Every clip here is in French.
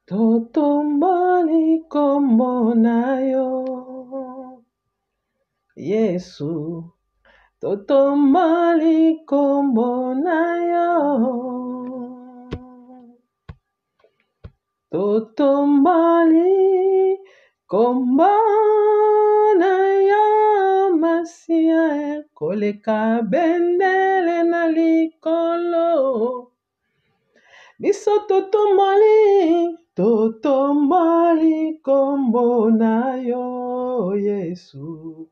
totomboli kombo na yo. Yesu, totomboli kombo na yo. Totomboli kombo na yo, Masia, koleka bendele na likolo. Biso totomboli kombo na yo, Yesu.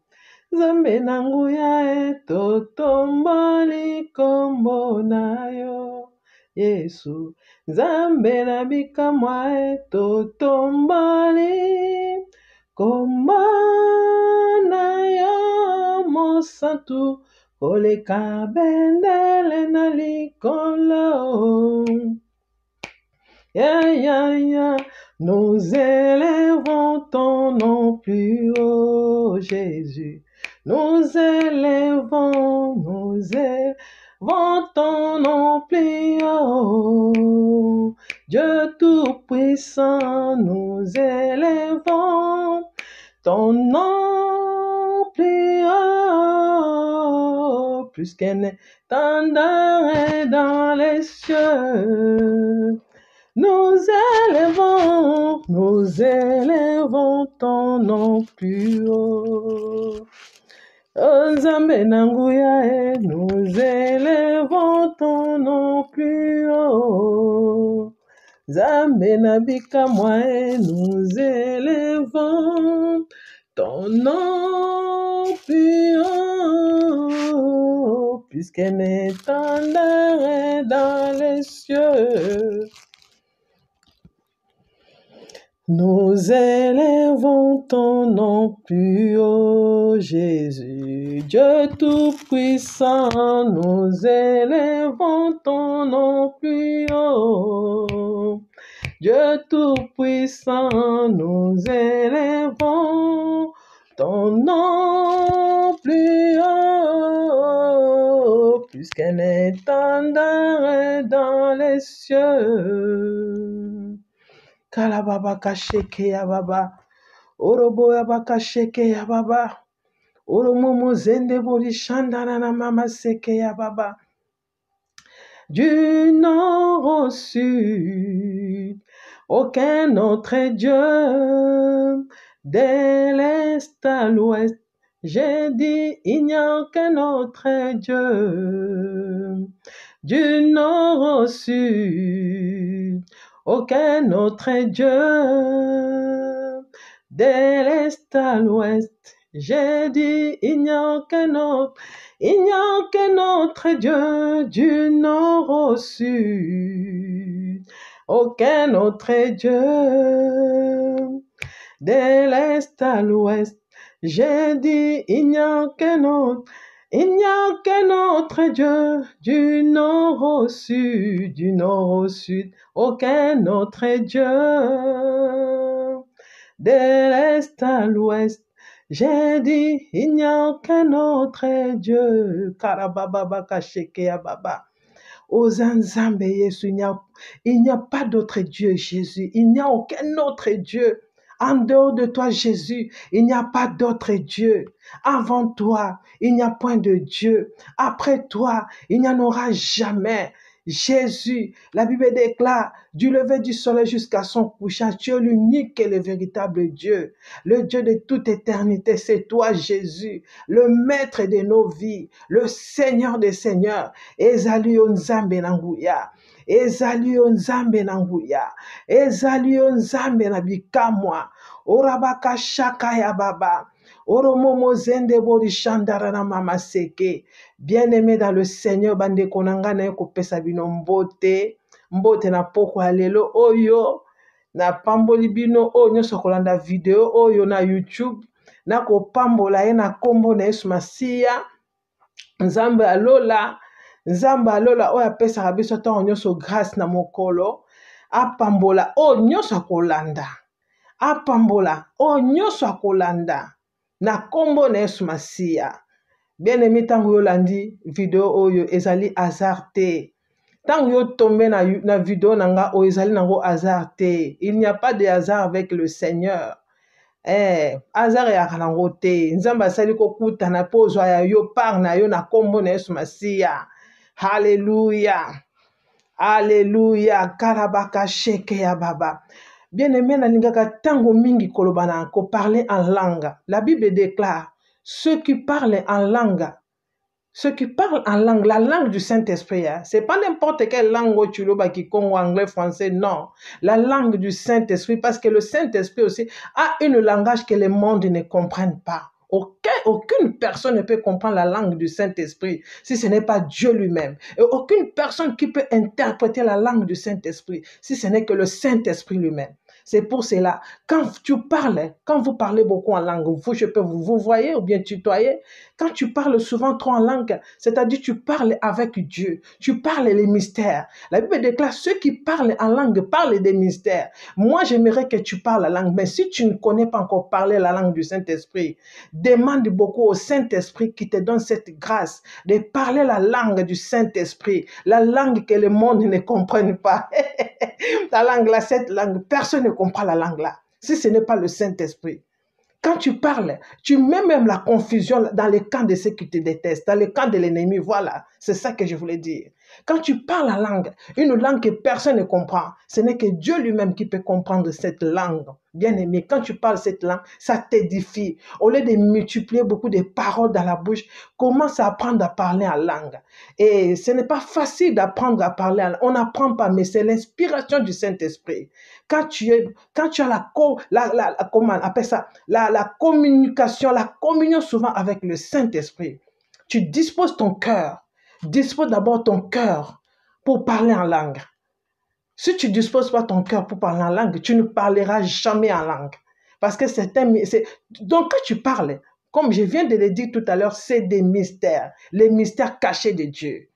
Nzambe na nguya totomboli kombo na yo, Yesu. Nzambe na bikamwa totomboli kombo na yo, Mosantu, koleka bendele na likolo. Nous élevons ton nom plus haut, Jésus. Nous élevons ton nom plus haut. Dieu Tout-Puissant, nous élevons ton nom plus haut, plus qu'un étendard dans les cieux. Nous élevons ton nom plus haut. Nzambe na nguya, nous élevons ton nom plus haut. Nzambe na bikamwa, nous élevons ton nom plus haut, puisqu'un étendard dans les cieux. Nous élevons ton nom plus haut, Jésus. Dieu Tout-Puissant, nous élevons ton nom plus haut. Dieu Tout-Puissant, nous élevons ton nom plus haut, puisqu'un étendard dans les cieux. Kalababa kasheke ya baba, orobo ya bakasheke ya baba, oromomo zende bori shandana na mama seke ya baba. Du nord au sud, aucun autre Dieu, de l'est à l'ouest, j'ai dit il n'y a aucun autre Dieu. Du nord au sud, aucun autre Dieu, de l'est à l'ouest, j'ai dit il n'y a aucun autre Dieu, du nord au sud, aucun autre Dieu, de l'est à l'ouest, j'ai dit il n'y a aucun autre Dieu, du nord au sud, aucun autre Dieu, de l'est à l'ouest, j'ai dit il n'y a aucun autre Dieu. Karababa kasheke ya baba. Ozanzambe Yesu, il n'y a pas d'autre Dieu, Jésus. Il n'y a aucun autre Dieu. En dehors de toi, Jésus, il n'y a pas d'autre Dieu. Avant toi, il n'y a point de Dieu. Après toi, il n'y en aura jamais. Jésus, la Bible déclare, du lever du soleil jusqu'à son couchant, tu es l'unique et le véritable Dieu. Le Dieu de toute éternité, c'est toi, Jésus, le maître de nos vies, le Seigneur des seigneurs. Ezali Nzambe na nguya. Ezali Nzambe na nguya. Ezali Nzambe na bikamwa. Orabaka shaka ya baba. Oromomo zende bori shandara na mama seke. Bien-aimé dans le Seigneur, bande konanga na yeko pesa bino mbote. Mbote na poko alelo oyo. Na pamboli bino oyo nyonso kolanda video oyo na YouTube. Na ko pambola ye na kombo na Yesu Masiya. Nzambe alola oyo apesaka biso ntango nyonso grâce na mokolo, apambola oyo nyonso akolanda, na kombo na Yesu Masiya. Bien-aimé, ntango yolandi video oyo ezali hasard te, Tant que vous tombez dans la vidéo, hasard. Il n'y a pas de hasard avec le Seigneur. Hasard ya kalango te. Nzamba sali ko kutana pozwa ya yo par na yo na kombo na Yesu Masiya. Alléluia. Alléluia. Karabaka sheke ya baba. Bien-aimé, nalingaka tango mingi kolobana ko parler en langue. La Bible déclare ceux qui parlent en langue. Ceux qui parlent en langue, la langue du Saint-Esprit, hein, c'est pas n'importe quelle langue où tu l'as qui congo anglais, français, non. La langue du Saint-Esprit, parce que le Saint-Esprit aussi a une langage que le monde ne comprenne pas. Aucune personne ne peut comprendre la langue du Saint-Esprit si ce n'est pas Dieu lui-même. Et aucune personne qui peut interpréter la langue du Saint-Esprit si ce n'est que le Saint-Esprit lui-même. C'est pour cela, quand vous parlez beaucoup en langue, je peux vous voyez ou bien tutoyer, quand tu parles souvent trop en langue, c'est-à-dire tu parles avec Dieu, tu parles les mystères. La Bible déclare, ceux qui parlent en langue parlent des mystères. Moi, j'aimerais que tu parles la langue, mais si tu ne connais pas encore parler la langue du Saint-Esprit, demande beaucoup au Saint-Esprit qui te donne cette grâce de parler la langue du Saint-Esprit, la langue que le monde ne comprenne pas. La langue là, cette langue, personne ne comprend la langue là, si ce n'est pas le Saint-Esprit. Quand tu parles, tu mets même la confusion dans le camp de ceux qui te détestent, dans le camp de l'ennemi. Voilà, c'est ça que je voulais dire. Quand tu parles la langue, une langue que personne ne comprend, ce n'est que Dieu lui-même qui peut comprendre cette langue. Bien aimé, quand tu parles cette langue, ça t'édifie. Au lieu de multiplier beaucoup de paroles dans la bouche, commence à apprendre à parler en langue. Et ce n'est pas facile d'apprendre à parler en langue. On n'apprend pas, mais c'est l'inspiration du Saint-Esprit. Quand tu as comment on appelle ça, la communication, la communion souvent avec le Saint-Esprit, tu disposes ton cœur. Dispose d'abord ton cœur pour parler en langue. Si tu ne disposes pas ton cœur pour parler en langue, tu ne parleras jamais en langue. Parce que donc quand tu parles, comme je viens de le dire tout à l'heure, c'est des mystères, les mystères cachés de Dieu.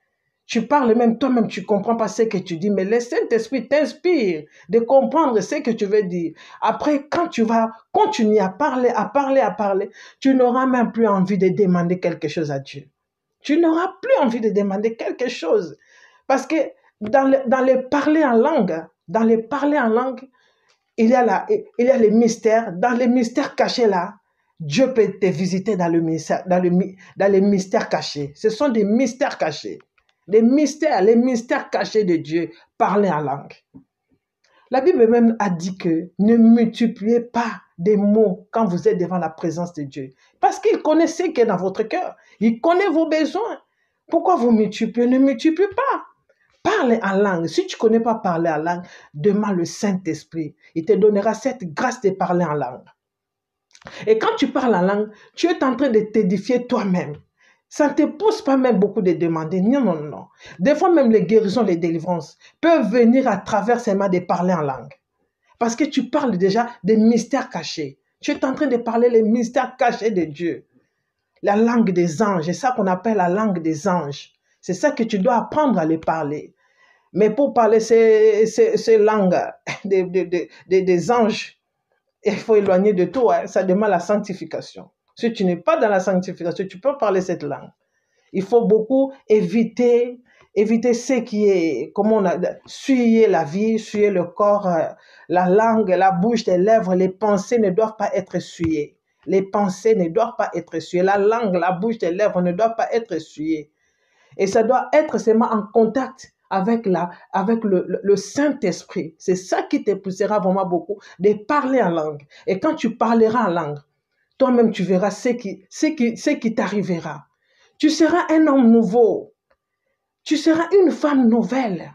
Tu parles même toi-même, tu ne comprends pas ce que tu dis, mais le Saint-Esprit t'inspire de comprendre ce que tu veux dire. Après, quand tu vas continuer à parler, tu n'auras même plus envie de demander quelque chose à Dieu. Tu n'auras plus envie de demander quelque chose. Parce que dans le parler en langue, il y a les mystères. Dans les mystères cachés là, Dieu peut te visiter dans les mystères cachés. Ce sont des mystères cachés. Les mystères cachés de Dieu, parler en langue. La Bible même a dit que ne multipliez pas des mots quand vous êtes devant la présence de Dieu. Parce qu'il connaît ce qui est dans votre cœur. Il connaît vos besoins. Pourquoi vous multipliez? Ne multipliez pas. Parlez en langue. Si tu ne connais pas parler en langue, demande le Saint-Esprit. Il te donnera cette grâce de parler en langue. Et quand tu parles en langue, tu es en train de t'édifier toi-même. Ça ne te pousse pas même beaucoup de demander. Non, non, non. Des fois, même les guérisons, les délivrances peuvent venir à travers seulement de parler en langue. Parce que tu parles déjà des mystères cachés. Tu es en train de parler les mystères cachés de Dieu. La langue des anges, c'est ça qu'on appelle la langue des anges. C'est ça que tu dois apprendre à les parler. Mais pour parler ces langues des anges, il faut éloigner de toi. Ça demande la sanctification. Si tu n'es pas dans la sanctification, tu peux parler cette langue. Il faut beaucoup éviter ce qui est, comment on a, suyer la vie, suyer le corps, la langue, la bouche, les lèvres, les pensées ne doivent pas être suyées. Les pensées ne doivent pas être suyées. La langue, la bouche, les lèvres ne doivent pas être suyées. Et ça doit être seulement en contact avec le Saint-Esprit. C'est ça qui te poussera vraiment beaucoup de parler en langue. Et quand tu parleras en langue, toi-même tu verras ce qui t'arrivera. Tu seras un homme nouveau. Tu seras une femme nouvelle.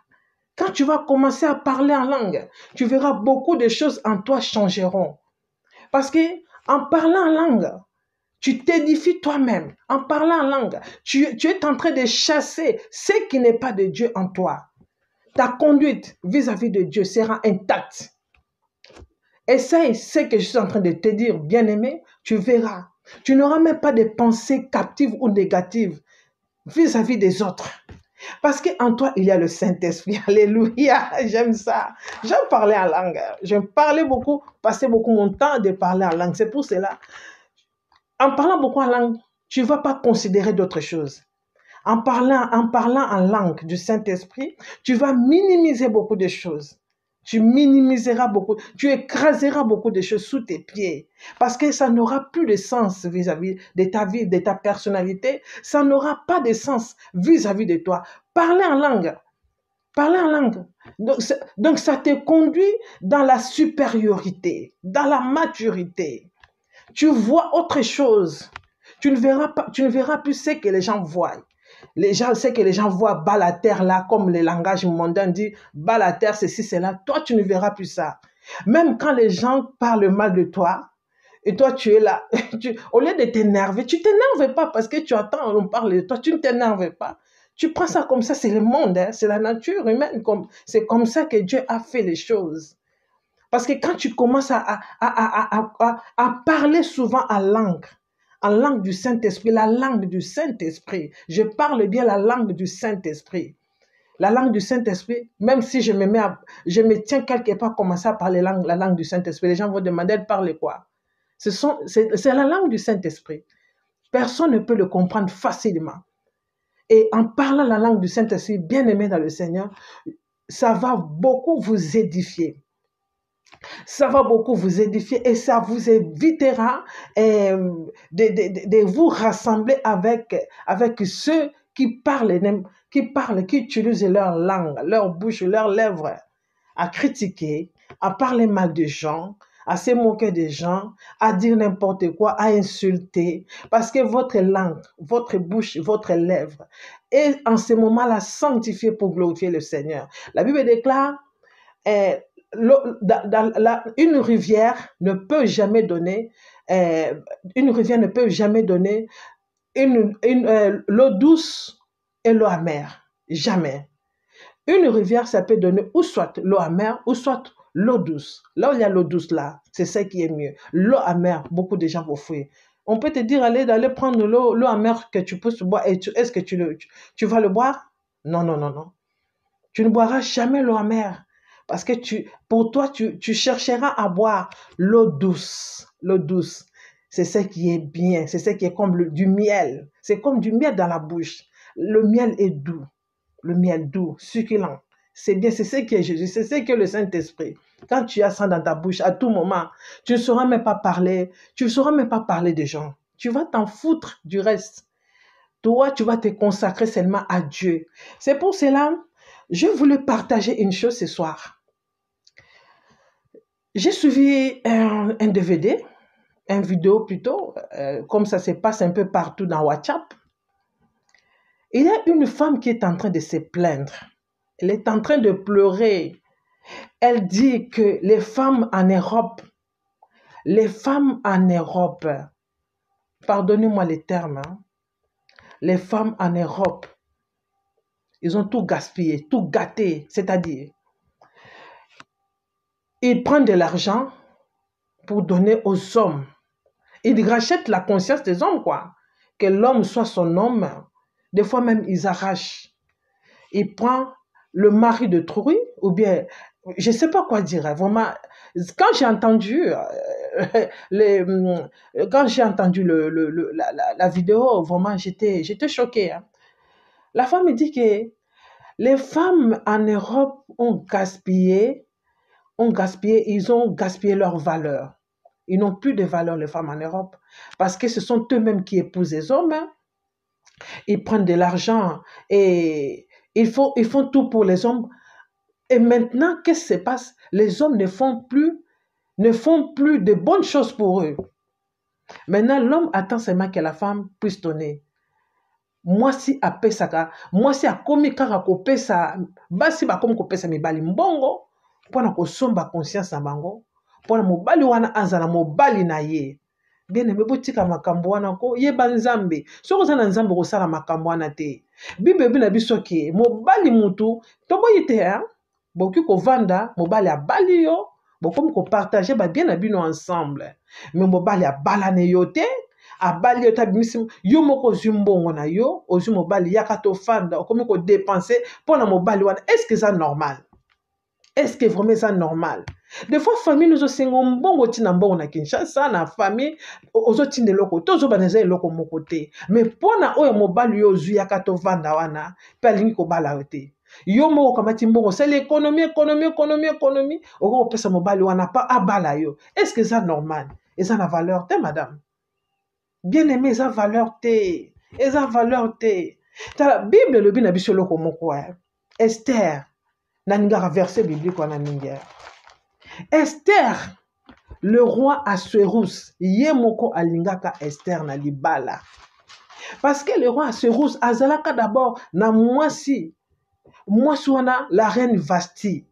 Quand tu vas commencer à parler en langue, tu verras beaucoup de choses en toi changeront. Parce que en parlant en langue, tu t'édifies toi-même. En parlant en langue, tu es en train de chasser ce qui n'est pas de Dieu en toi. Ta conduite vis-à-vis de Dieu sera intacte. Essaye ce que je suis en train de te dire, bien-aimé, tu verras. Tu n'auras même pas de pensées captives ou négatives vis-à-vis des autres. Parce qu'en toi, il y a le Saint-Esprit. Alléluia, j'aime ça. J'aime parler en langue. J'aime parler beaucoup, passer beaucoup mon temps de parler en langue. C'est pour cela. En parlant beaucoup en langue, tu ne vas pas considérer d'autres choses. En parlant en langue du Saint-Esprit, tu vas minimiser beaucoup de choses. Tu minimiseras beaucoup, tu écraseras beaucoup de choses sous tes pieds. Parce que ça n'aura plus de sens vis-à-vis de ta vie, de ta personnalité. Ça n'aura pas de sens vis-à-vis de toi. Parler en langue. Parler en langue. Donc ça te conduit dans la supériorité, dans la maturité. Tu vois autre chose. Tu ne verras plus ce que les gens voient. C'est que les gens voient bas la terre là, comme le langage mondain dit, bas la terre, ceci, cela. Toi, tu ne verras plus ça. Même quand les gens parlent mal de toi, et toi, tu es là, au lieu de t'énerver, tu t'énerves pas parce que tu attends, on parle de toi, tu ne t'énerves pas. Tu prends ça comme ça, c'est le monde, hein, c'est la nature humaine, c'est comme ça que Dieu a fait les choses. Parce que quand tu commences à parler souvent en langue du Saint-Esprit, la langue du Saint-Esprit, je parle bien la langue du Saint-Esprit. La langue du Saint-Esprit, même si je me tiens quelque part, commencer à parler la langue du Saint-Esprit, les gens vont demander de parler quoi? C'est la langue du Saint-Esprit. Personne ne peut le comprendre facilement. Et en parlant la langue du Saint-Esprit, bien aimé dans le Seigneur, ça va beaucoup vous édifier. Ça va beaucoup vous édifier et ça vous évitera de vous rassembler avec ceux qui qui utilisent leur langue, leur bouche, leurs lèvres à critiquer, à parler mal des gens, à se moquer des gens, à dire n'importe quoi, à insulter, parce que votre langue, votre bouche, votre lèvre est en ce moment-là sanctifiée pour glorifier le Seigneur. La Bible déclare une rivière ne peut jamais donner l'eau douce et l'eau amère. Jamais. Une rivière, ça peut donner ou soit l'eau amère ou soit l'eau douce. Là où il y a l'eau douce, là, c'est ça qui est mieux. L'eau amère, beaucoup de gens vont fuir. On peut te dire d'aller prendre l'eau amère que tu peux boire. Est-ce que tu vas le boire? Non, non, non, non. Tu ne boiras jamais l'eau amère. Parce que pour toi, tu chercheras à boire l'eau douce. L'eau douce, c'est ce qui est bien. C'est ce qui est comme du miel. C'est comme du miel dans la bouche. Le miel est doux. Le miel doux, succulent. C'est bien, c'est ce qui est Jésus. C'est ce qui est le Saint-Esprit. Quand tu as ça dans ta bouche, à tout moment, tu ne sauras même pas parler. Tu ne sauras même pas parler des gens. Tu vas t'en foutre du reste. Toi, tu vas te consacrer seulement à Dieu. C'est pour cela, je voulais partager une chose ce soir. J'ai suivi un DVD, une vidéo plutôt, comme ça se passe un peu partout dans WhatsApp. Il y a une femme qui est en train de se plaindre. Elle est en train de pleurer. Elle dit que les femmes en Europe, pardonnez-moi les termes, hein, les femmes en Europe, ils ont tout gaspillé, tout gâté, c'est-à-dire, ils prennent de l'argent pour donner aux hommes. Ils rachètent la conscience des hommes, quoi. Que l'homme soit son homme. Des fois même, ils arrachent. Ils prennent le mari de Trouille, ou bien, je ne sais pas quoi dire. Vraiment, quand j'ai entendu, la vidéo, vraiment, j'étais choquée. Hein. La femme me dit que les femmes en Europe ont gaspillé, ils ont gaspillé leur valeur. Ils n'ont plus de valeur, les femmes en Europe, parce que ce sont eux-mêmes qui épousent les hommes. Hein. Ils prennent de l'argent et ils font tout pour les hommes. Et maintenant, qu'est-ce qui se passe? Les hommes ne font plus de bonnes choses pour eux. Maintenant, l'homme attend seulement que la femme puisse donner. Moi si akomi kaka kopesa basi bakomi kopesa mibali mbongo mpona kosomba conscience na bango mpona mobali wana azala mobali na ye bien aimé botika makambo wana ko yeba nzambe soki oza na nzambe kosala makambo wana te bible na biso ke mobali mutu toboyi te boki kovanda mobali abali yo bokomi kopartage babien na bino ensemble mais mobali abalane yo te abali yo tabimisi yo moko ozwi mbongo na yo ozwi mobali yaka tofanda okomi kodepense mpona mobali wana est-ce que eza normal? Est-ce que vraiment c'est normal? Des fois, famille nous aussi on bon tina mbongo na Kinshasa na famille ozo tinde loko tozo baneza loko mon côté. Mais pona oyo mobali yo zuya kato vanda wana pe alingi ko bala yote. Yo mo kamati mbongo c'est l'économie oko pesa mobali wana pa abala yo. Est-ce que c'est normal? Et ça na valeur te madame? Bien aimé ça valeur te. Et ça valeur te. Ta Bible le bi na biso loko moko Esther Naninga verset biblique wana ninga. Esther, le roi Assuérus, yemoko alingaka Esther na libala. Parce que le roi Assuérus azalaka d'abord na mwasi wana la reine Vasti.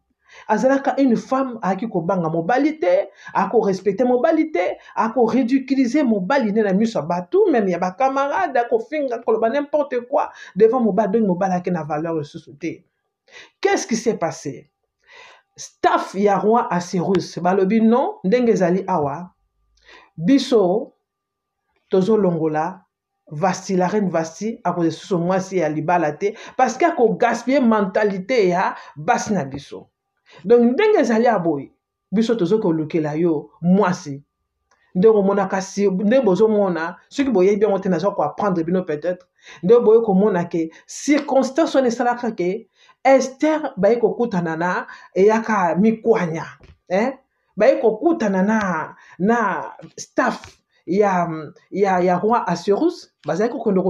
Azalaka une femme aki ko banga mobilité, ako respecter mobilité, ako ridiculiser mobilité na miso batou, même ya ba camarade ako finga ko ba n'importe quoi devant mobile mobilité na valeur de société. Qu'est-ce qui s'est passé? Staff ya roi Assuérus balobi non ndenge ezali awa biso tozo longola Vasti la reine Vasti a cause de mwasi ya libala te parce que ako gaspiller mentalité ya basi na biso. Donc ndenge ezali aboyi biso tozo ko lukela yo mwasi ndenge mona kasi ndenge bozo mona soki boye bien on na ko apprendre bino peut-être ndenge boye ko mona ke circonstance on esalaka ke Esther baye kokutana na eyaka mikwanya baye kokutana na staff ya roi Assuérus bazali kokende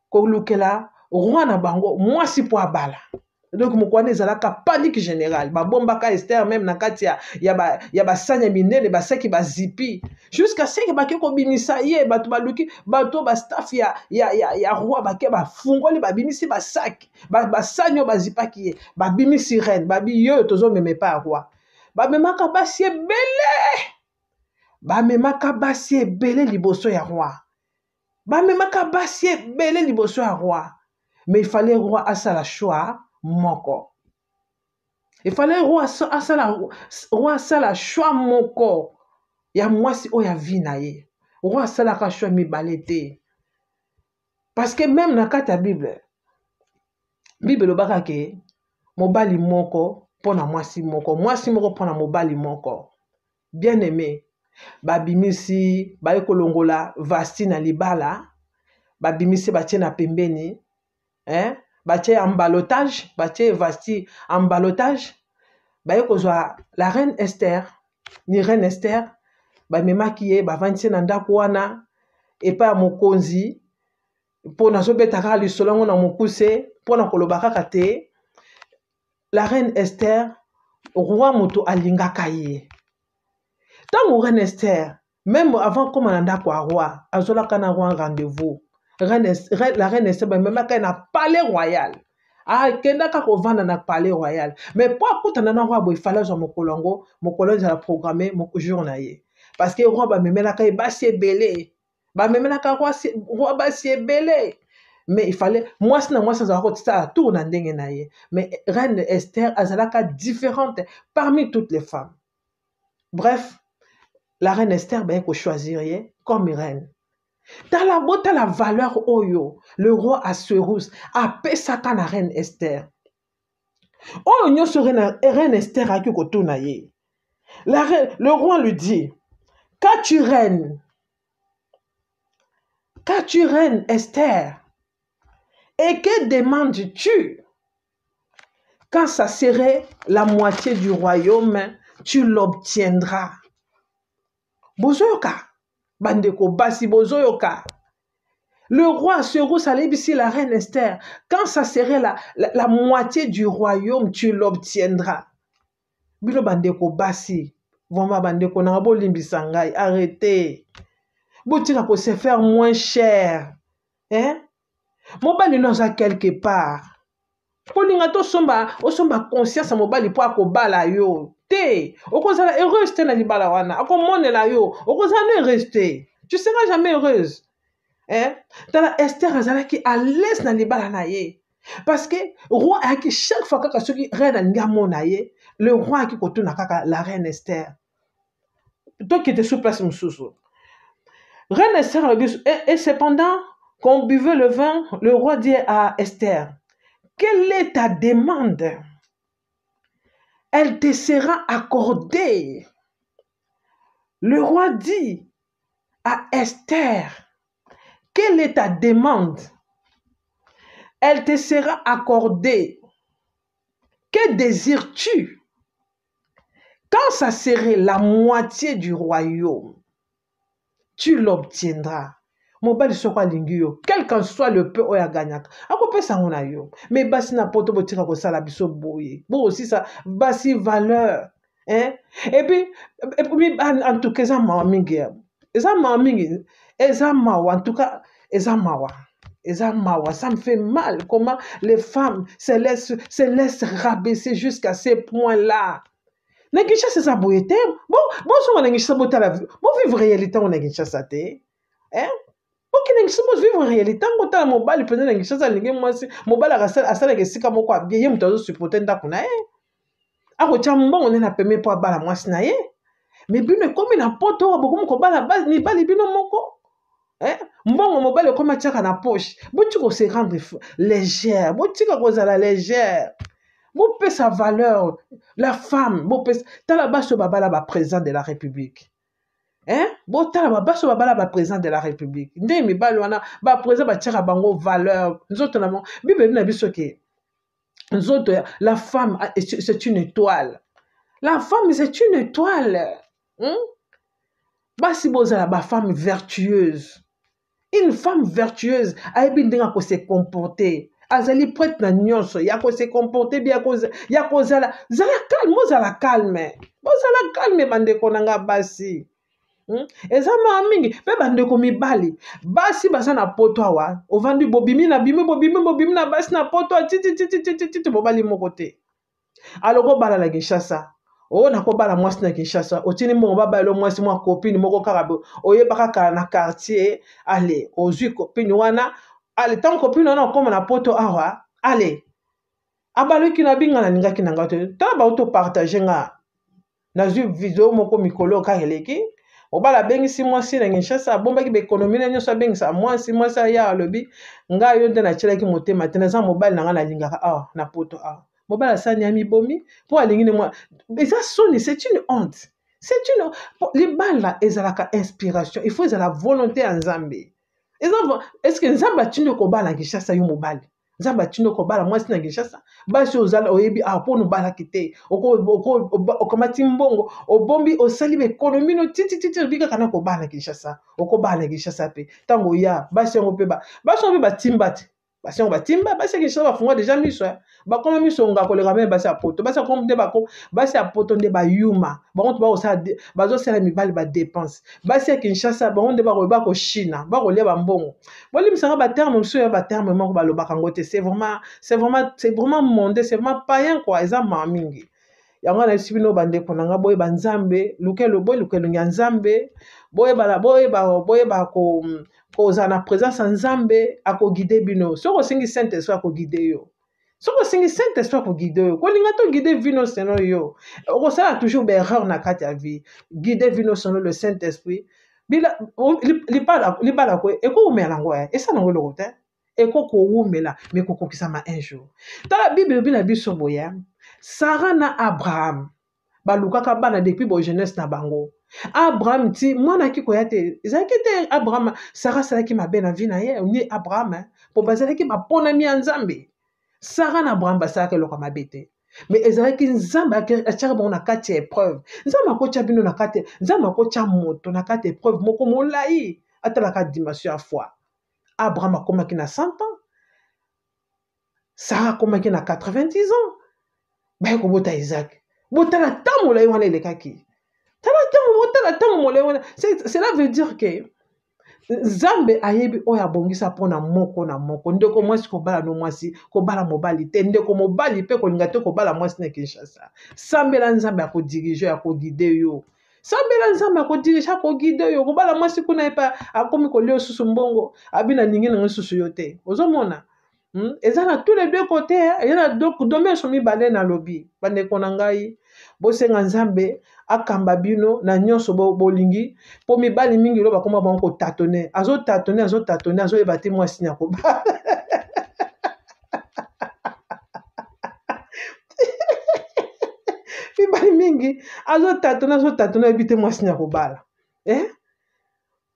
kolukela roi na bango mwasi po abala. Donc mokwana ezalaka panique générale babombaka Esther même na kati ya basanya minene basaki bazipi jusqu'à ce que bake kobimisa ye bato baluki bato ba staff ya roi bake bafungoli babimisi basaki basanyo bazipaki ye babimisi reine babi yo tozo meme pa roi bamemaka basi ebele liboso ya roi bamemaka basi ebele liboso ya roi. Mais il fallait roi asala choix moko. Il fallait roi asala choix moko. Ya mwasi oya vie na ye. Roi asala ka choix mibale te. Parce que même na kata Bible lobaka ke mobali moko pona mwasi moko pona mobali moko. Bien aimé, babimisi baye kolongola Vasti na libala, babimisi batie na pembeni. Batie en balotage, batie Vasti en balotage, baye kozwa la reine Esther, ni reine Esther, bamemaki ye bavandisi na ndako wana epa mokonzi pona zobetaka lisolo na mokuse pona koloba kaka te. La reine Esther roi moto alingaka ye. Tango reine Esther même avant comme na ndako a roi azolaka na roi rendez-vous. La reine Esther même na palais royal. Kendaka kovanda na palais royal. Mais pour kutana na roi il fallait zo mokolongo za programmer moko jour na ye. Parce que roi ba memelaka e basi ebele. Ba memelaka roi basi ebele. Mais il fallait moi ça za kotisa tout na ndenge na ye. Mais reine Esther azalaka différente parmi toutes les femmes. Bref, la reine Esther ben ko choisir ye comme reine. Dans la valeur oyo, le roi Assuérus a pesaka na reine Esther. Oh, nyo sur reine Esther a kotuna ye. Le roi lui dit, qu'as-tu reine, Esther? Et que demandes-tu? Quand ça serait la moitié du royaume, tu l'obtiendras. Bozoyoka. Bandeko basi bozoyoka. Le roi Assuérus alebisi la reine Esther. Quand ça serait la moitié du royaume, tu l'obtiendras. Bilo bandeko basi. Vraiment bandeko nangabo limbisa ngai. Arrêtez. Boutika pour se faire moins cher. Mobali nous a quelque part. Polinga to somba conscience mobali po akobala yo. Te, okozala heureuse te na libala wana. Akomonela yo, okozala heureuse te. Tu seras jamais heureuse. Tala Esther azalaki à l'aise na libala na ye. Parce que roi aki chaque fois kaka soki reine alinga mona ye, le roi aki kotuna kaka la reine Esther. Toi qui étais sous place mususu. Reine Esther et cependant qu'on buvait le vin, le roi dit à Esther, quelle est ta demande? elle te sera accordée. Le roi dit à Esther, quelle est ta demande? Elle te sera accordée. Que désires-tu? Quand ça serait la moitié du royaume, tu l'obtiendras. Mobali soko alingi yo, quel qu'en soit le peu oya gagnaka. Akopesa ngona yo. Mais basi na poto botika ko sala biso boye. Bon aussi ça basi valeur. Hein? Et puis en tout cas ça mawa mingi. Eza mawa mingi. Eza mawa en tout cas eza mawa. Eza mawa, ça me fait mal comment les femmes se laissent rabaisser jusqu'à ces points-là. Nengisha c'est ça boyete. Bon so nengisha bota la vie. Bon vivre réalité on nengisha ça te. Hein? Ok, nengisha bon vivre réalité on ta mobile peut nengisha ça lingi moi si mobile asala ke sika moko abie mutazo supporter ndako na ye. Ako cha mbongo nena peme po bala mwasi na ye. Mais bino comme na poto bokomo ko bala base ni bali bino moko. Hein? Mbongo mobile comme tiaka na poche. Botu ko se rendre légère. Botu ko zala légère. Vous payez sa valeur. La femme, vous payez. T'as la base babala ba président de la République. Hein? Bon, t'as la base babala ba président de la République. Ndé mi balwana ba président ba tira bango valeur. Nous autres na bible na biso ke. Nous autres la femme c'est une étoile. La femme c'est une étoile. Hein? Ba si bozala ba femme vertueuse. Une femme vertueuse a bien ko se comporter. Azali prête na nyonso ya ko se comporter bien ya ko zala calme bande konanga basi eza ma mingi pe bande ko mibali basi basa na poto awa ovandi bobimi na basi na poto titi bobali moko te aloko bala la Kinshasa o na ko bala mwasi na Kinshasa otini mo baba lo mwasi mwa copine moko kaka oyebaka kala na quartier allez ozui copine wana. Allez, tant que nous avons comme na poto awa, allez. Abaloki na binga na ninga kinanga te. Tala ba auto partager nga. Na zu vidéo moko mikolo ka heleki. Obala bengi si mwasi na Kinshasa bomba ki be économie na nyoso bengi sa mwasi ya lobi nga yo nde na chela ki motema te na za mobile na nga na linga awa na poto awa. Mobile sa nyami bomi po alingi ne moi. Mais ça sonne, c'est une honte. C'est une les balles là ezalaka inspiration. Il faut la volonté en Zambie. Est-ce que Nzamba tino ko bala Kinshasa yo mobali? Nzamba tino ko bala mwasi na Kinshasa? Basi ozala oyebi po no bala kite. Okomati mbongo, obombi osali économie no titi bika kana ko bala Kinshasa. Oko bala Kinshasa pe. Tango ya basi ngo pe ba timbati. Basi ngo ba timba, basi Kinshasa ba funga déjà miso. Ba koma miso nga ko le ramé basi apoto. Basi ko mde ba ko basi apoto nde ba yuma. Ba kontu ba osala bazo sala mibali ba dépense. Basi Kinshasa ba onde ba ko China, ba ko lia ba mbongo. Boli misanga ba terme mso ya ba terme moko ba loba kango te. C'est vraiment monde, c'est vraiment païen quoi, eza mamingi. Yango na sibino bande konanga boye banzambe, lukelo nyanzambe, boye ba ko zana présence nzambe ako guider bino. Soko singi Saint-Esprit ako guider yo. Soko singi Saint-Esprit ako guider yo. Ko linga to guider vino seno yo. Oko sala toujours be erreur na kati ya vie. Guider vino seno le Saint-Esprit. Bila li bala ko eko umela ngoya. Esa nango lokote. Eko ko umela mais ko kokisama un jour. Dans la Bible bila biso boya. Sarah na Abraham. Balukaka bana depuis bo jeunesse na bango. Abraham ti mwana ki koyate ezakete Abraham Sarah salaki mabe na vie na ye ni Abraham po bazalaki bapona mi nzambe Sarah na Abraham basalaki loka mabete mais ezalaki nzambe achaka bango na kati ya épreuve nzambe akotia bino na kati nzambe akotia moto na kati épreuve moko molai atalaka dimension ya foi Abraham akomaki na 100 ans Sarah akomaki na 90 ans ba ko bota Isaac botala tamu la wana elekaki cela veut dire que Nzambe ayebi oya bongisa pona moko na moko ndeko mwasi ko bala no mwasi ko bala mobali te ndeko mobali pe ko linga te ko bala mwasi na Kinshasa sambela Nzambe ako diriger ako guider yo sambela Nzambe ako diriger ako guider yo ko bala mwasi kuna epa akomi ko leo susu mbongo abina ningi na susu yo te ozomona ezana tous les deux côtés il y en a donc domaine somi balé na lobby bande konangai bosenga Nzambe akamba bino na nyonso bolingi po mibali mingi lo bakoma bango tâtonner azo yeba te mwasi na ko ba mingi azotatuna ebite mwasi na kobala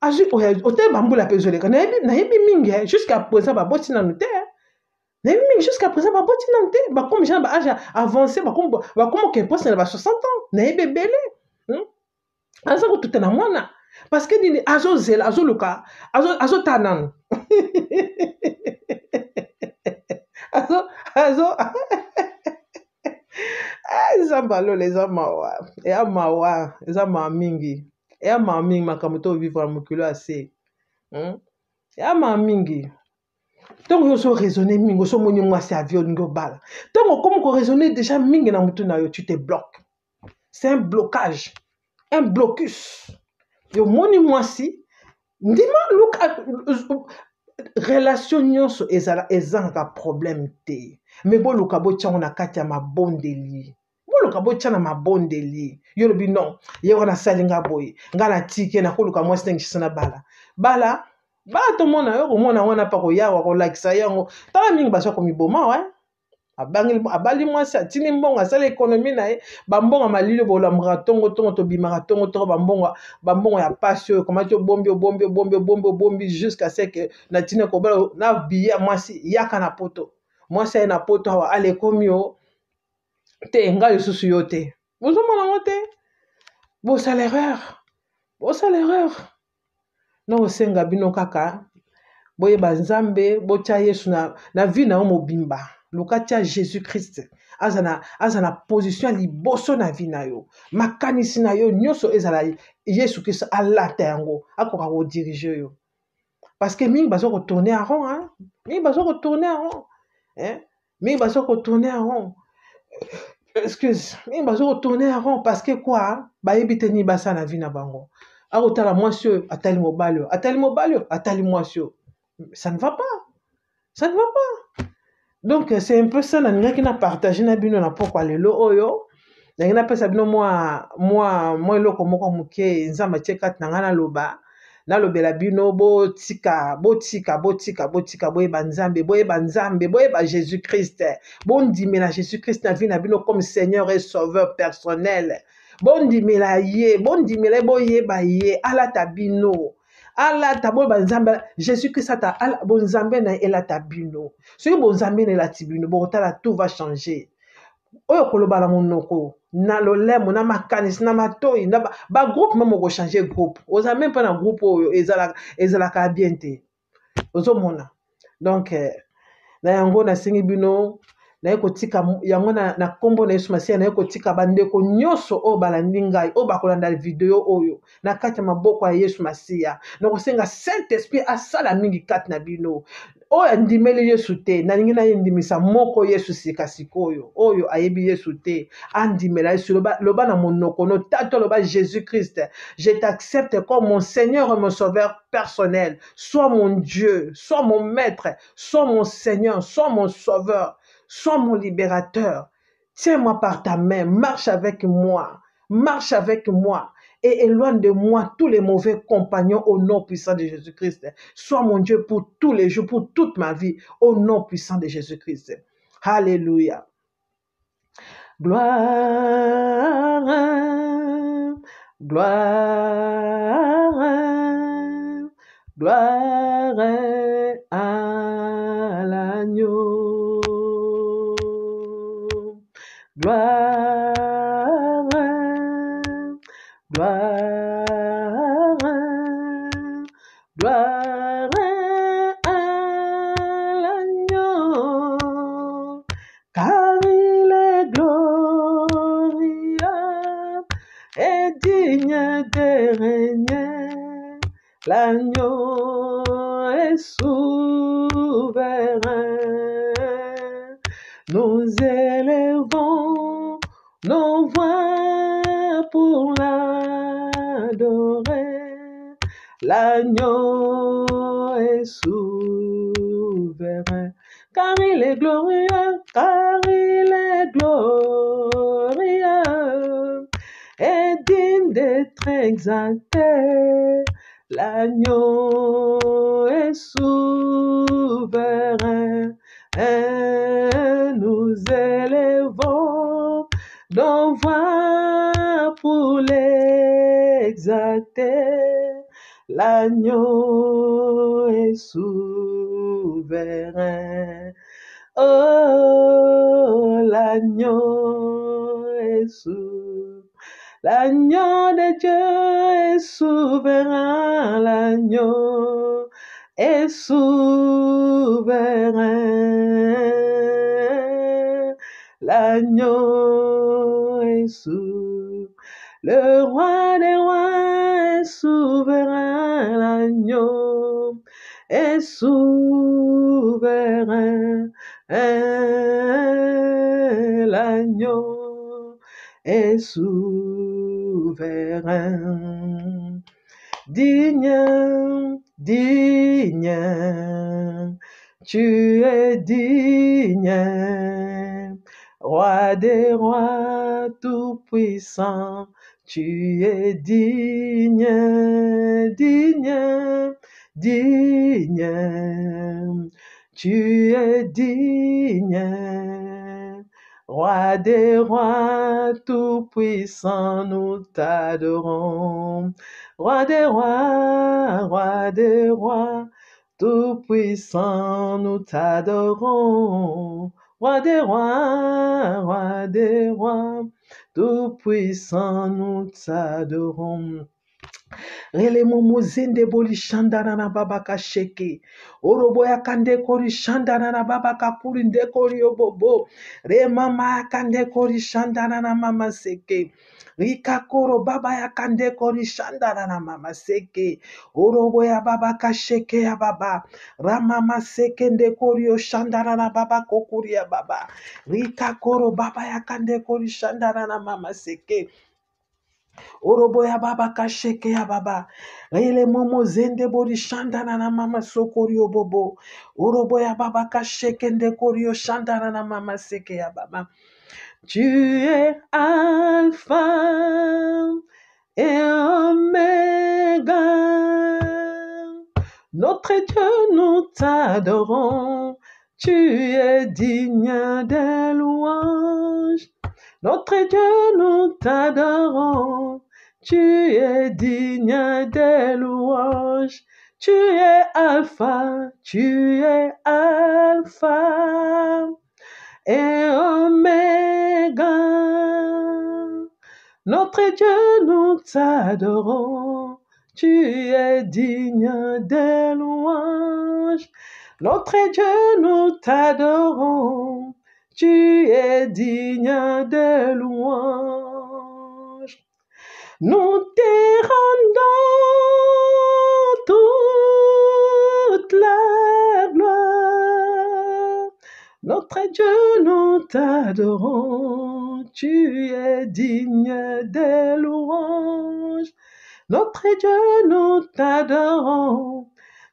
azwi ote bambula mpe ezoleka nayebi mingi jusqu'à présent baboti nanu te nayebi mingi jusqu'à présent baboti nanu te bakomi jana baage avancé bakomoka mposi na ba 60 ans nayebi ebele aza kotuta na mwana parce que nini azozela azoluka azotala nanu Zamba lolo eza mawa eza mawa mingi makambo to vivre mokilo ase eza mawa mingi ntongo yo ozo raisonner mingi osomoni mwasi avio olingi obala ntongo okomi koraisonner déjà mingi na motu na yo tu te bloques c'est un blocage un blocus yo moni mwasi ndima luka relation nyonso ezanga problème te me boluka botyango na kati ya mabondeli boluka botya na mabondeli yo lobi non ye wana asali nga boye nga na tike nakoluka mwasi ndenge kisi na bala tomona yo komona wana mpa koyawa kolakisa yango tala mingi bazwa komiboma abali mwasi atini mbongo asala ekonomi na ye bambongo malili bolamaka tongo tobimaka tongo bambongo ya pasi oyo komati obombi jusqu'à ce que na tina kobala na biya mwasi yaka na poto mwasi aye na poto awa alekomi yo te nga lisusu yo te bozomona ngo te bosala erreur na osenga bino kaka boyeba nzambe botya yesu na vi na yo mobimba luka tia jésus christ aza na position ya liboso na vi na yo makanisi na yo nyonso ezala yesu kristo alata yango akoka kodirige yo parce que mingi baza kotourner en rond mingi baza kotourner en rond excuse mingi baza kotourner en rond parce que quoi bayebi te nini basala na vi na bango akotala mwasi oyo atali mobali oyo atali mwasi oyo ça ne va pas donc c'est un peu ça nalingaki na partager na bino na pokwa lelo oyo nalingi napesa bino mwa eloko moko moke nzambe atie kati na ngai nalobela bino botika boyeba nzambe boyeba jésus christ bondimela jésus christ na vie na bino comme seigneur et sauveur personnel bondimela ye boyeba ye alata bino alata boyeba nzambe jésus christ ata bonzambe na elata bino soki bonzambe na elati bino bokotala tout va changer oyo koloba na monoko na lolemo na makanisi na matoi na bagroupe meme okochange groupe oza meme mpe na groupe oyo ezalaka bien te ozomona donc na yango nasengi bino naye kotika yango na nkombo na yesu masiya naye kotika bandeko nyonso oyo balandi ngai oyo bakolanda video oyo na kati ya maboko ya yesu masiya nakosenga saint esprit asala mingi kati na bino oyo andimeli yesu te nalingi naye ndimisa moko yesu sikasikoyo oyo ayebi yesu te andimela yesu loba na monoko no tato loba jésus christ je t'accepte comme mon seigneur et mon sauveur personnel sois mon dieu sois mon maître sois mon seigneur sois mon sauveur sois mon libérateur tiens-moi par ta main marche avec moi et éloigne de moi tous les mauvais compagnons au nom puissant de Jésus-Christ. Sois mon Dieu pour tous les jours, pour toute ma vie, au nom puissant de Jésus-Christ. Alléluia. Gloire à l'agneau. Gloire à l'agneau, car il est glorieux et digne de régner. L'agneau est souverain. Nous élevons nos voix pour l'adorer. L'agneau est souverain, car il est glorieux, et digne d'être exalté. L'agneau est souverain, et nous élevons nos voix pour l'exalter. L'agneau est souverain. Oh, l'agneau est souverain. L'agneau de Dieu est souverain. L'agneau est souverain. L'agneau est souverain. Le roi des rois est souverain. L'agneau est souverain. L'agneau est souverain. Digne, digne, tu es digne, roi des rois tout-puissant, tu es digne, digne, digne, tu es digne, roi des rois tout-puissant, nous t'adorons. Roi des rois, tout-puissant, nous t'adorons. Roi des rois, tout-puissant, nous t'adorons. Rele momo zende boli shandana na baba kasheke. Orobo ya kande kori shandana na baba kapuri nde kori obobo. Re mama kande kori shandana na mama seke. Rika koro baba ya kande kori shandana na mama seke. Orobo ya baba kasheke ya baba. Ramama seke nde kori o shandana na baba kokuri ya baba. Rika koro baba ya kande kori shandana na mama seke. Orobo ya baba kasheke ya baba. Ele momo zende bori shandana na mama sokori obobo. Orobo ya baba kasheke nde korio shandana na mama seke ya baba. Tu es Alpha et Oméga. Notre Dieu, nous t'adorons. Tu es digne des louanges. Notre Dieu, nous t'adorons. Tu es digne des louanges. Tu es Alpha et Oméga. Notre Dieu, nous t'adorons. Tu es digne des louanges. Notre Dieu, nous t'adorons. Tu es digne de louange. Nous te rendons toute la gloire. Notre Dieu, nous t'adorons. Tu es digne de louange. Notre Dieu, nous t'adorons.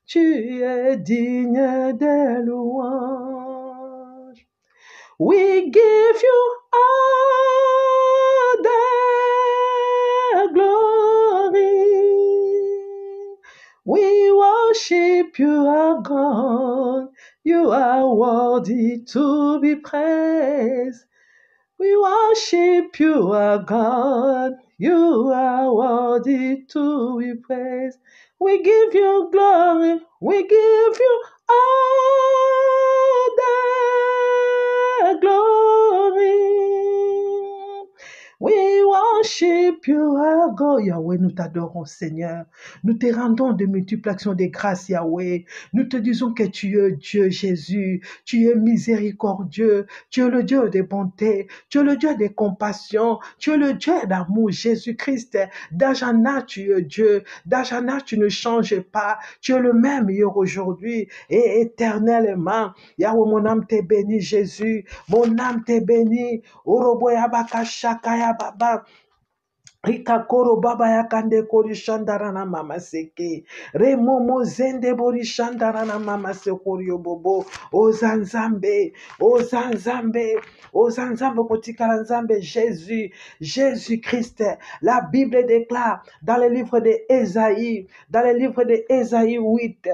Tu es digne de louange. We give you all the glory. We worship you, our God. You are worthy to be praised. We worship you, our God. You are worthy to be praised. We give you glory. We give you all the glory. We worship you, our God. Yahweh, nous t'adorons, Seigneur. Nous te rendons de multiples actions de grâce, Yahweh. Nous te disons que tu es Dieu, Jésus. Tu es miséricordieux. Tu es le Dieu de bonté. Tu es le Dieu de compassion. Tu es le Dieu d'amour, Jésus-Christ. D'Ajana, tu es Dieu. D'Ajana, tu ne changes pas. Tu es le même hier, aujourd'hui et éternellement. Yahweh, mon âme te bénit, Jésus. Mon âme te bénit. Oroboyabaka shakaya baba. Rikakoro baba ya kande kori shandarana mama seke. Remomo zende bori shandarana mama sekori bobo. Ozanzambe, ozanzambe, ozanzambe kotikala nzambe Jésus, Jésus-Christ. La Bible déclare dans le livre de Ésaïe, dans le livre de Ésaïe 8,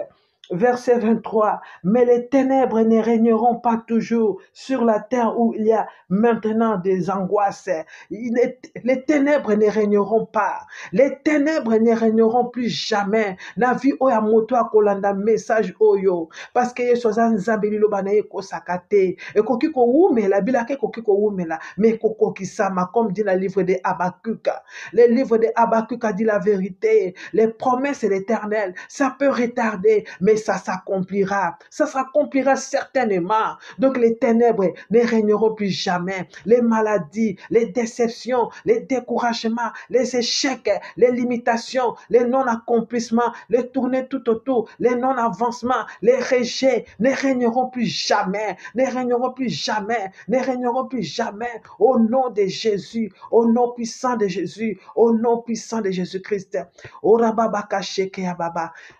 Verset 23, mais les ténèbres ne régneront pas toujours sur la terre où il y a maintenant des angoisses. Les ténèbres ne régneront pas. Les ténèbres ne régneront plus jamais. Na vie oya moto akolanda message oyo. Parce que yesu aza nzambe liloba na ye kosaka te. Ekoki kowumela, bilaka ekoki kowumela, mais kokokisama, comme dit le livre de Habakkuk. Le livre de Habakkuk a dit la vérité. Les promesses de l'Éternel, ça peut retarder, mais ça s'accomplira. Ça s'accomplira certainement. Donc les ténèbres ne régneront plus jamais. Les maladies, les déceptions, les découragements, les échecs, les limitations, les non-accomplissements, les tournées tout autour, les non-avancements, les rejets ne régneront plus jamais, ne régneront plus jamais, ne régneront plus jamais. Au nom de Jésus, au nom puissant de Jésus, au nom puissant de Jésus-Christ.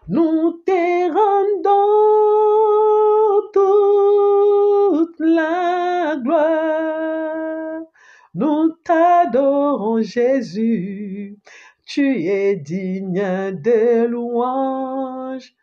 Nous te rendons toute la gloire. Nous t'adorons, Jésus. Tu es digne de louange.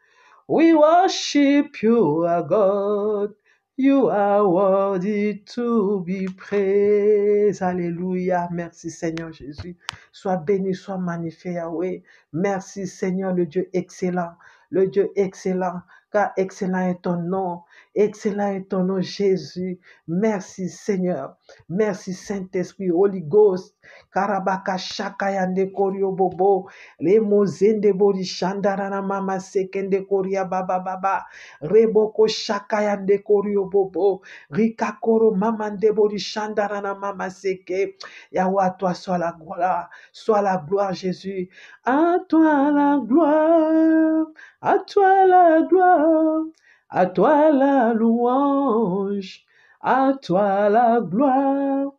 We worship you, our God. You are worthy to be praised. Alléluia. Merci Seigneur Jésus. Sois béni, sois magnifié, Yahweh. Merci Seigneur, le Dieu excellent. Le Dieu excellent, car excellent est ton nom. Excellent est ton nom, Jésus. Merci Seigneur. Merci Saint-Esprit, Holy Ghost. Karabaka shakayande korio bobo. Le mozende bori shandarana mama sekende koria baba baba. Reboko shakayande korio bobo. Rikakoro mamande bori shandarana mama seke. Yahweh, à toi soit la gloire. Soit la gloire, Jésus. À toi la gloire. À toi la gloire. À toi la louange. À toi la gloire.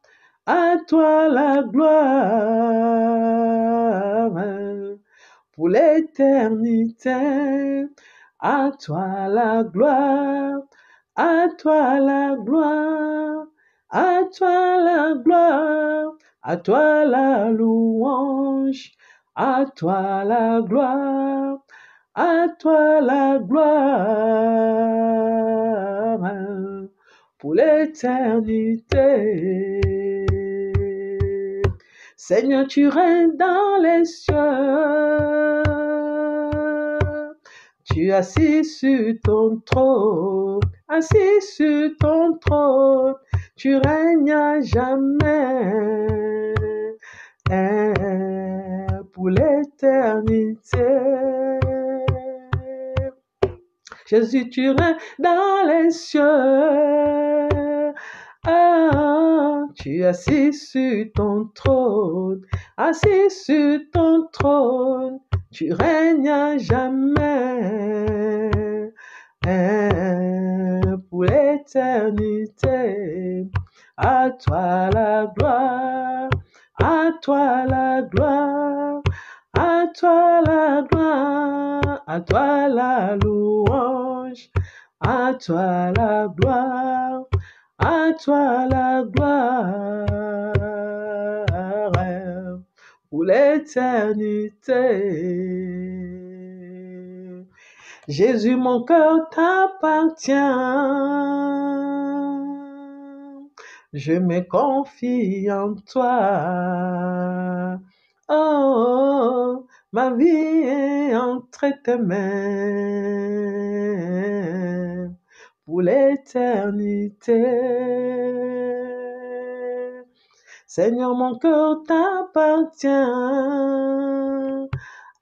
À toi la gloire pour l'éternité. À toi la gloire, à toi la gloire, à toi la gloire, à toi la louange, à toi la gloire, à toi la gloire pour l'éternité. Seigneur, tu règnes dans les cieux. Tu es assis sur ton trône, assis sur ton trône. Tu règnes à jamais pour l'éternité. Jésus, tu règnes dans les cieux. Ah, tu es assis sur ton trône, assis sur ton trône, tu règnes à jamais pour l'éternité. À toi la gloire, à toi la gloire, à toi la gloire, à toi la louange, à toi la gloire. À toi la gloire pour l'éternité. Jésus, mon cœur t'appartient. Je me confie en toi. Oh, ma vie est entre tes mains pour l'éternité. Seigneur, mon cœur t'appartient.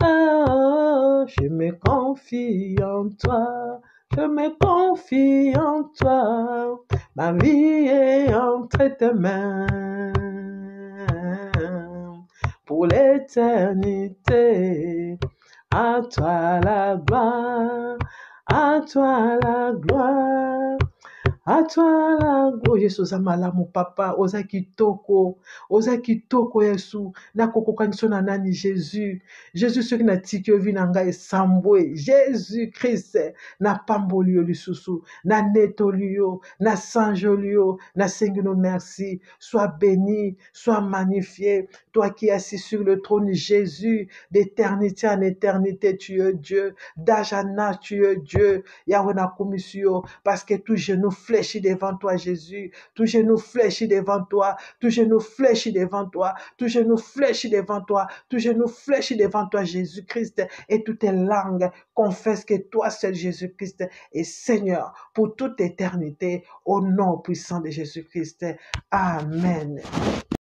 Oh, je me confie en toi. Je me confie en toi. Ma vie est entre tes mains pour l'éternité. À toi la gloire. À toi la gloire, À toi la gloire, Yesu oza malamu papa, oza kitoko Yesu, nakokokanisa na nani Jésus. Jésus soki natiki yo vi na ngai esambwe, Jésus Christ, napamboli yo lisusu, nanetoli yo, nasanjoli yo, nasengi no merci. Sois béni, sois magnifié, toi qui es assis sur le trône, Jésus, d'éternité en éternité, tu es Dieu, d'âge en âge, tu es Dieu. Yahweh na commission, parce que tout genou fléchit devant toi, Jésus. Tout genou fléchit devant toi. Tout genou fléchit devant toi. Tout genou fléchit devant toi. Tout genou fléchit devant toi, Jésus-Christ. Et toutes tes langues confessent que toi seul, Jésus-Christ, est Seigneur pour toute éternité. Au nom puissant de Jésus-Christ. Amen.